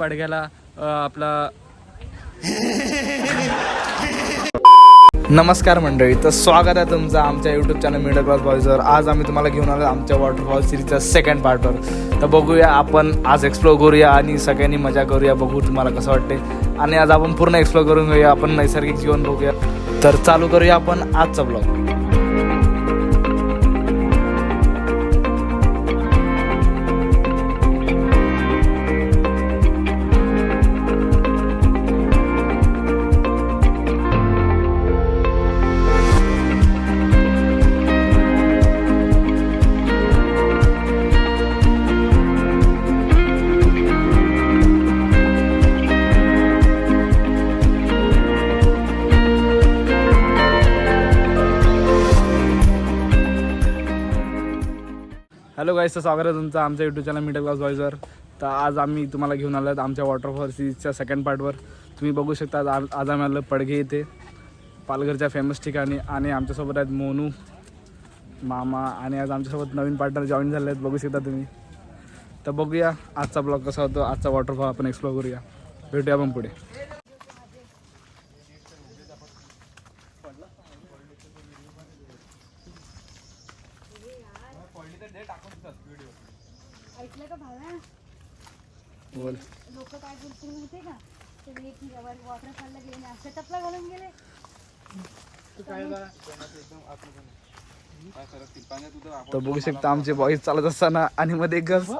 पडग्याला आपला नमस्कार मंडळी, तर स्वागत आहे तुमचं आमच्या यूट्यूब चॅनल मिडल क्लास बॉयजवर. आज आम्ही तुम्हाला घेऊन आलो आमच्या वॉटरफॉल सिरीजच्या सेकंड पार्टवर. तर बघूया, आपण आज एक्सप्लोर करूया आणि सगळ्यांनी मजा करूया. बघू तुम्हाला कसं वाटते. आणि आज आपण पूर्ण एक्सप्लोर करून घेऊया, आपण नैसर्गिक जीवन बघूया. तर चालू करूया आपण आजचा ब्लॉग. हॅलो गाईस, तर स्वागत आहे तुमचं आमच्या यूट्यूब चॅनल मिडल क्लास बॉयजवर. तर आज आम्ही तुम्हाला घेऊन आलो आहेत आमच्या वॉटरफॉल सीरीजच्या सेकंड पार्टवर. तुम्ही बघू शकता आज आम्ही आलो पडघे येथे, पालघरच्या फेमस ठिकाणी. आणि आमच्यासोबत आहेत मोनू, मामा आणि आज आमच्यासोबत नवीन पार्टनर जॉईन झाले आहेत, बघू शकता तुम्ही. तर बघूया आजचा ब्लॉग कसा होतो, आजचा वॉटरफॉल आपण एक्सप्लोर करूया. भेटूया आपण पुढे. ऐकलं का भावा? बोल. लोक काय बोलतील माहिती का? ते वॉटरफॉलला गेले नाही, असं टपला घालून गेले. तर बघू शकता आमचे बॉईज चालत असताना आणि मध्ये गर्ल्स.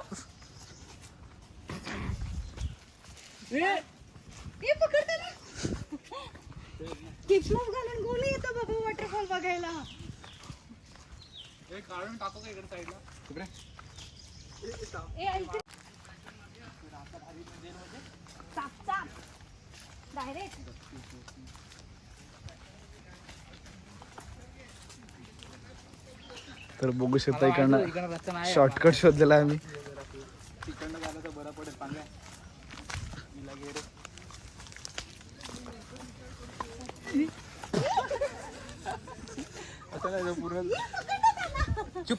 टिपलॉप घालून गोली येतो बाबा वॉटरफॉल बघायला. तर बघू शकता इकडनं शॉर्टकट शोधलेला आहे आम्ही. चुप.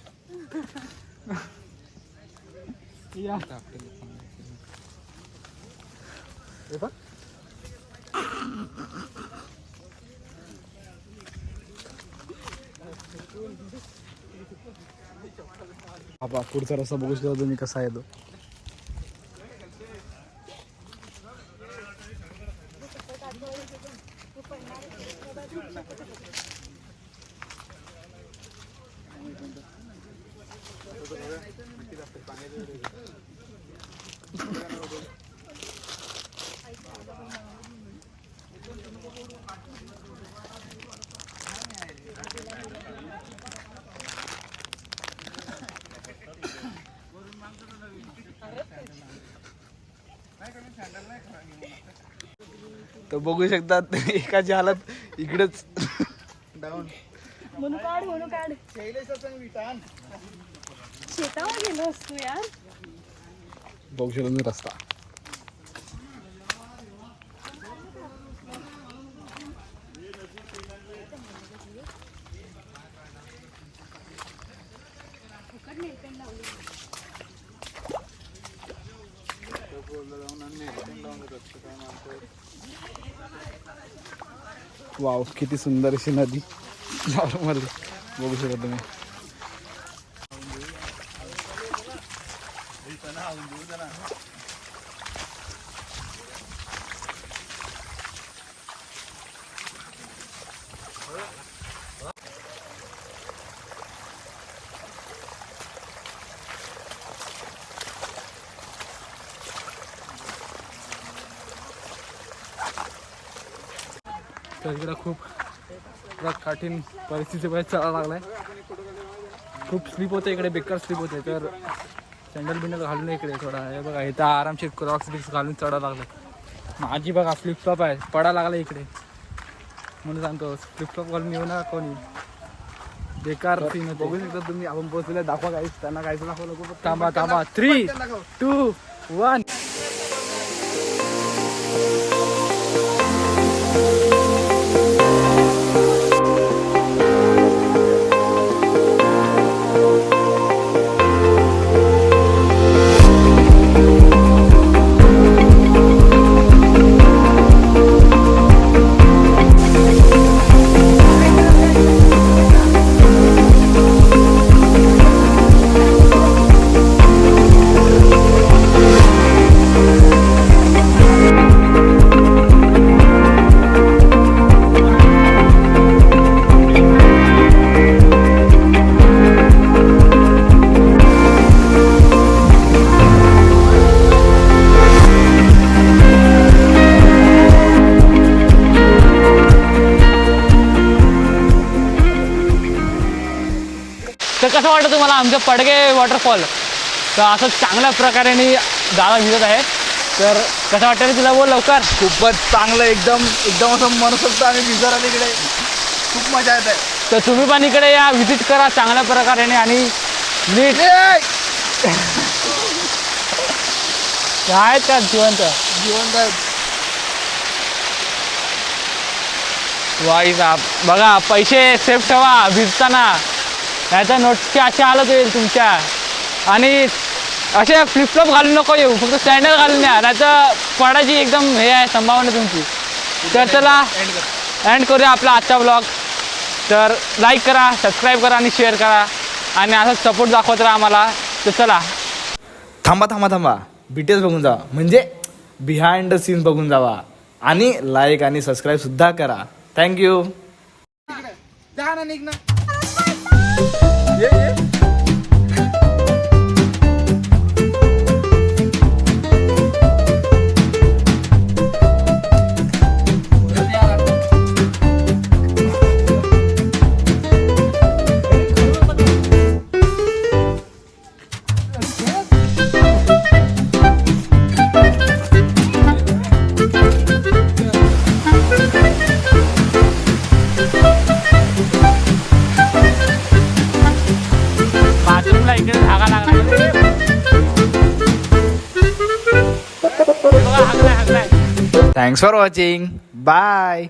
बाबा पुढचा रस्ता बघू शकता तुम्ही कसा आहे तो. तर बघू शकता एकाची हालत इकडेच डाऊन. म्हणून काढ शेतावर गेलो असतो यार. बघू शकता तुम्ही रस्ता. वाव, किती सुंदर अशी नदी मध्ये बघू शकता तुम्ही. तर इकडं खूप कठीण परिस्थितीमध्ये चढायला लागलाय. खूप स्लिप होते इकडे, बेकार स्लिप होते. तर सँडल बिंडल घालून इकडे थोडा हे बघा, इथं आरामशीर क्रॉक्स बिक्स घालून चढायला लागलं. माझी बघा फ्लिपफ्लॉप आहे, पडायला लागला इकडे. म्हणून सांगतो फ्लिपफ्लॉप घालून येऊ ना कोणी, बेकार सीन होते. बघू शकता तुम्ही, आपण पोहोचले. दाखवा काहीच, त्यांना काहीच दाखवलं. थांबा 3, 2, 1. कसं वाटतं तुम्हाला आमचं पडगे वॉटरफॉल? तर असं चांगल्या प्रकारे दादा भिजत आहे. तर कसं वाटतं रे तुला? बोल लवकर. खूपच चांगलं, एकदम एकदम असं मनसोक्त आम्ही भिजर आले इकडे. खूप मजा येत आहे. तर तुम्ही पण इकडे या, व्हिजिट करा चांगल्या प्रकारे आणि नीट आहेत का जिवंत जीवनदाय. वाई साहेब बघा, पैसे सेफ ठेवा भिजताना, नाहीतर नोट्सची अशी हालत होईल तुमच्या. आणि असे फ्लिपफ्लॉप घालून नको येऊ, फक्त सँडल घालून या, नाहीतर पडायची एकदम हे आहे संभावना तुमची. तर चला एंड करूया आपला आजचा ब्लॉग. तर लाईक करा, सबस्क्राईब करा आणि शेअर करा आणि असंच सपोर्ट दाखवत राहा आम्हाला. तर चला. थांबा BTS बघून जावा, म्हणजे बिहाइंड द सीन्स बघून जावा आणि लाईक आणि सबस्क्राईब सुद्धा करा. थँक्यू. जा ना, निघ ना. बाथरूमला इकडे धागा लागला. Thanks for watching. बाय.